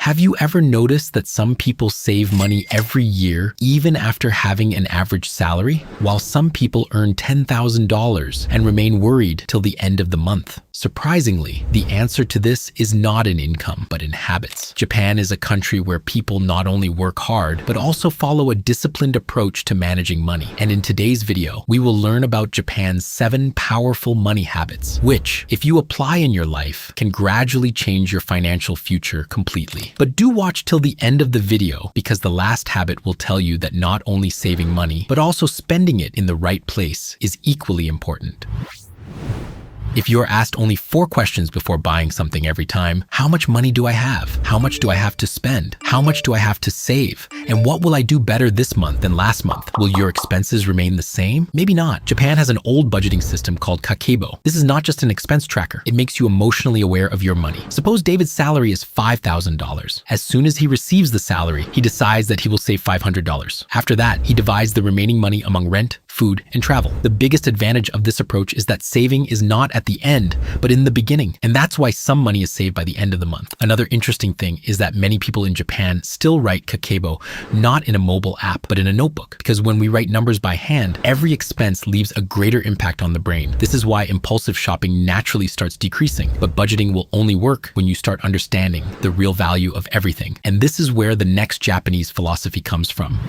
Have you ever noticed that some people save money every year, even after having an average salary, while some people earn $10,000 and remain worried till the end of the month? Surprisingly, the answer to this is not in income, but in habits. Japan is a country where people not only work hard, but also follow a disciplined approach to managing money. And in today's video, we will learn about Japan's 7 powerful money habits, which, if you apply in your life, can gradually change your financial future completely. But do watch till the end of the video, because the last habit will tell you that not only saving money, but also spending it in the right place is equally important. If you're asked only 4 questions before buying something every time, how much money do I have? How much do I have to spend? How much do I have to save? And what will I do better this month than last month? Will your expenses remain the same? Maybe not. Japan has an old budgeting system called KAKEIBO. This is not just an expense tracker. It makes you emotionally aware of your money. Suppose David's salary is $5,000. As soon as he receives the salary, he decides that he will save $500. After that, he divides the remaining money among rent, food, and travel. The biggest advantage of this approach is that saving is not at the end, but in the beginning. And that's why some money is saved by the end of the month. Another interesting thing is that many people in Japan still write KAKEIBO not in a mobile app, but in a notebook. Because when we write numbers by hand, every expense leaves a greater impact on the brain. This is why impulsive shopping naturally starts decreasing. But budgeting will only work when you start understanding the real value of everything. And this is where the next Japanese philosophy comes from.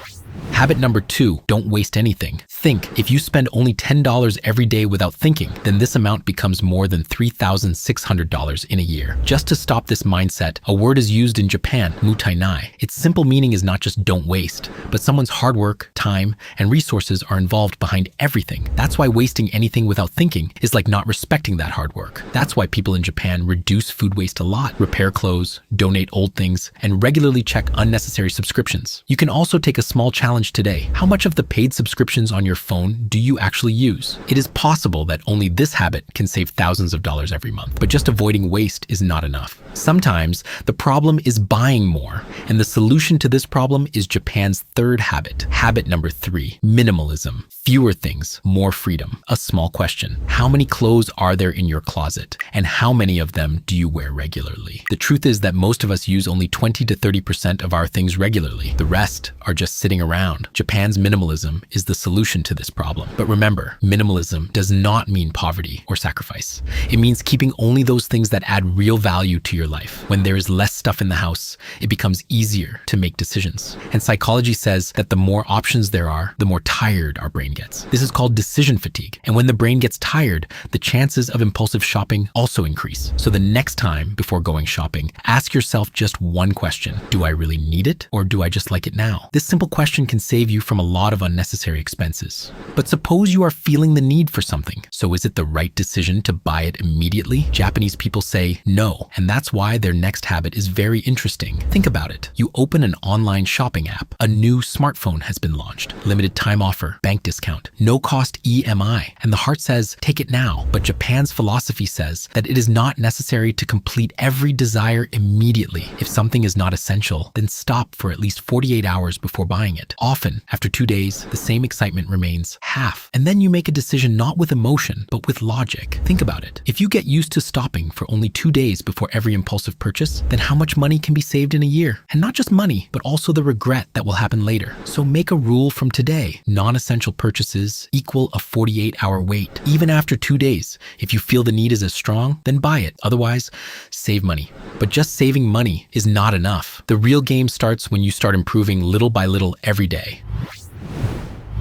Habit number 2, don't waste anything. Think, if you spend only $10 every day without thinking, then this amount becomes more than $3,600 in a year. Just to stop this mindset, a word is used in Japan, MUTAINAI. Its simple meaning is not just don't waste, but someone's hard work, time, and resources are involved behind everything. That's why wasting anything without thinking is like not respecting that hard work. That's why people in Japan reduce food waste a lot, repair clothes, donate old things, and regularly check unnecessary subscriptions. You can also take a small challenge today. How much of the paid subscriptions on your phone do you actually use? It is possible that only this habit can save thousands of dollars every month, but just avoiding waste is not enough. Sometimes the problem is buying more, and the solution to this problem is Japan's 3rd habit. Habit number 3, minimalism. Fewer things, more freedom. A small question. How many clothes are there in your closet? And how many of them do you wear regularly? The truth is that most of us use only 20 to 30% of our things regularly. The rest are just sitting around. Japan's minimalism is the solution to this problem. But remember, minimalism does not mean poverty or sacrifice. It means keeping only those things that add real value to your life. When there is less stuff in the house, it becomes easier to make decisions. And psychology says that the more options there are, the more tired our brain gets. This is called decision fatigue. And when the brain gets tired, the chances of impulsive shopping also increase. So the next time before going shopping, ask yourself just one question. Do I really need it, or do I just like it now? This simple question can save you from a lot of unnecessary expenses. But suppose you are feeling the need for something. So is it the right decision to buy it immediately? Japanese people say no, and that's why their next habit is very interesting. Think about it. You open an online shopping app. A new smartphone has been launched. Limited time offer, bank discount, no cost EMI. And the heart says, take it now. But Japan's philosophy says that it is not necessary to complete every desire immediately. If something is not essential, then stop for at least 48 hours before buying it. Often, after 2 days, the same excitement remains half. And then you make a decision not with emotion, but with logic. Think about it. If you get used to stopping for only 2 days before every impulsive purchase, then how much money can be saved in a year? And not just money, but also the regret that will happen later. So make a rule from today. Non-essential purchases equal a 48-hour wait. Even after 2 days, if you feel the need is as strong, then buy it. Otherwise, save money. But just saving money is not enough. The real game starts when you start improving little by little every day.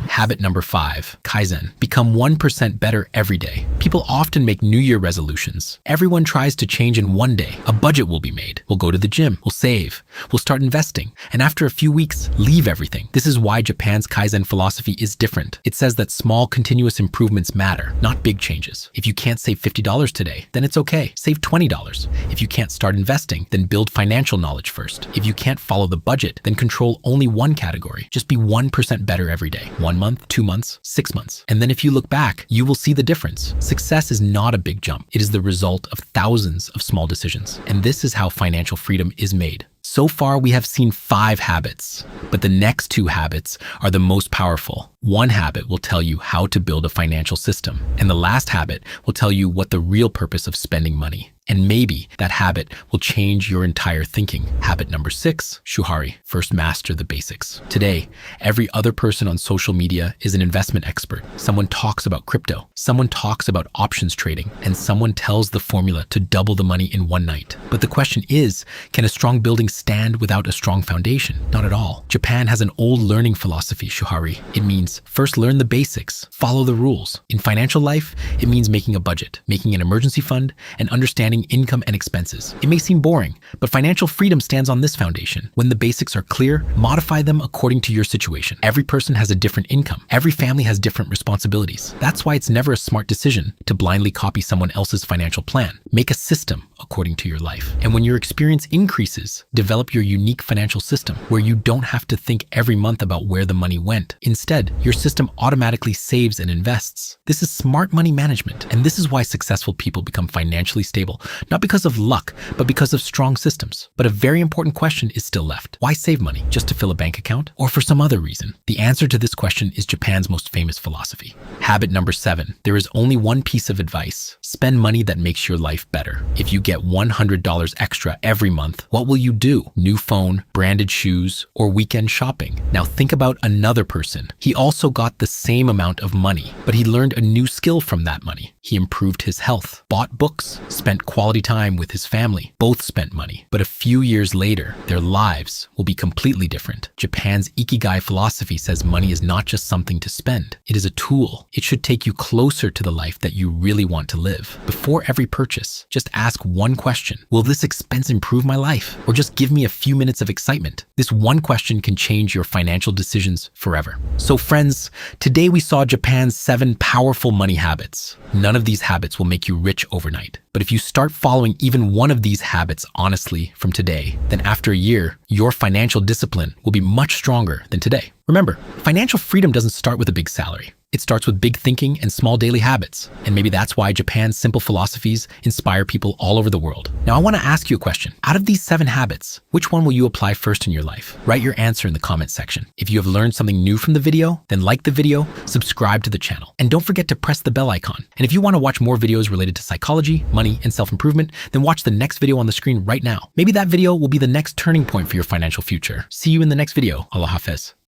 Habit number 5, KAIZEN. Become 1% better every day. People often make New Year resolutions. Everyone tries to change in one day. A budget will be made. We'll go to the gym. We'll save. We'll start investing. And after a few weeks, leave everything. This is why Japan's KAIZEN philosophy is different. It says that small continuous improvements matter, not big changes. If you can't save $50 today, then it's okay. Save $20. If you can't start investing, then build financial knowledge first. If you can't follow the budget, then control only one category. Just be 1% better every day. 1 month, 2 months, 6 months. And then if you look back, you will see the difference. Success is not a big jump. It is the result of thousands of small decisions. And this is how financial freedom is made. So far, we have seen 5 habits, but the next 2 habits are the most powerful. One habit will tell you how to build a financial system, and the last habit will tell you what the real purpose of spending money. And maybe that habit will change your entire thinking. Habit number 6, Shuhari, first master the basics. Today, every other person on social media is an investment expert. Someone talks about crypto, someone talks about options trading, and someone tells the formula to double the money in one night. But the question is, can a strong building stand without a strong foundation? Not at all. Japan has an old learning philosophy, Shuhari. It means first learn the basics, follow the rules. In financial life, it means making a budget, making an emergency fund, and understanding income and expenses. It may seem boring, but financial freedom stands on this foundation. When the basics are clear, modify them according to your situation. Every person has a different income. Every family has different responsibilities. That's why it's never a smart decision to blindly copy someone else's financial plan. Make a system according to your life. And when your experience increases, develop your unique financial system where you don't have to think every month about where the money went. Instead, your system automatically saves and invests. This is smart money management, and this is why successful people become financially stable. Not because of luck, but because of strong systems. But a very important question is still left. Why save money? Just to fill a bank account? Or for some other reason? The answer to this question is Japan's most famous philosophy. Habit number 7. There is only one piece of advice. Spend money that makes your life better. If you get $100 extra every month, what will you do? New phone, branded shoes, or weekend shopping? Now think about another person. He also got the same amount of money, but he learned a new skill from that money. He improved his health, bought books, spent quality time with his family. Both spent money, but a few years later, their lives will be completely different. Japan's Ikigai philosophy says money is not just something to spend. It is a tool. It should take you closer to the life that you really want to live. Before every purchase, just ask one question. Will this expense improve my life? Or just give me a few minutes of excitement? This one question can change your financial decisions forever. So friends, today we saw Japan's 7 powerful money habits. None of these habits will make you rich overnight. But if you start following even one of these habits honestly from today, then after a year, your financial discipline will be much stronger than today. Remember, financial freedom doesn't start with a big salary. It starts with big thinking and small daily habits. And maybe that's why Japan's simple philosophies inspire people all over the world. Now I want to ask you a question. Out of these 7 habits, which one will you apply first in your life? Write your answer in the comment section. If you have learned something new from the video, then like the video, subscribe to the channel, and don't forget to press the bell icon. And if you want to watch more videos related to psychology, money, and self-improvement, then watch the next video on the screen right now. Maybe that video will be the next turning point for your financial future. See you in the next video. Allah Hafiz.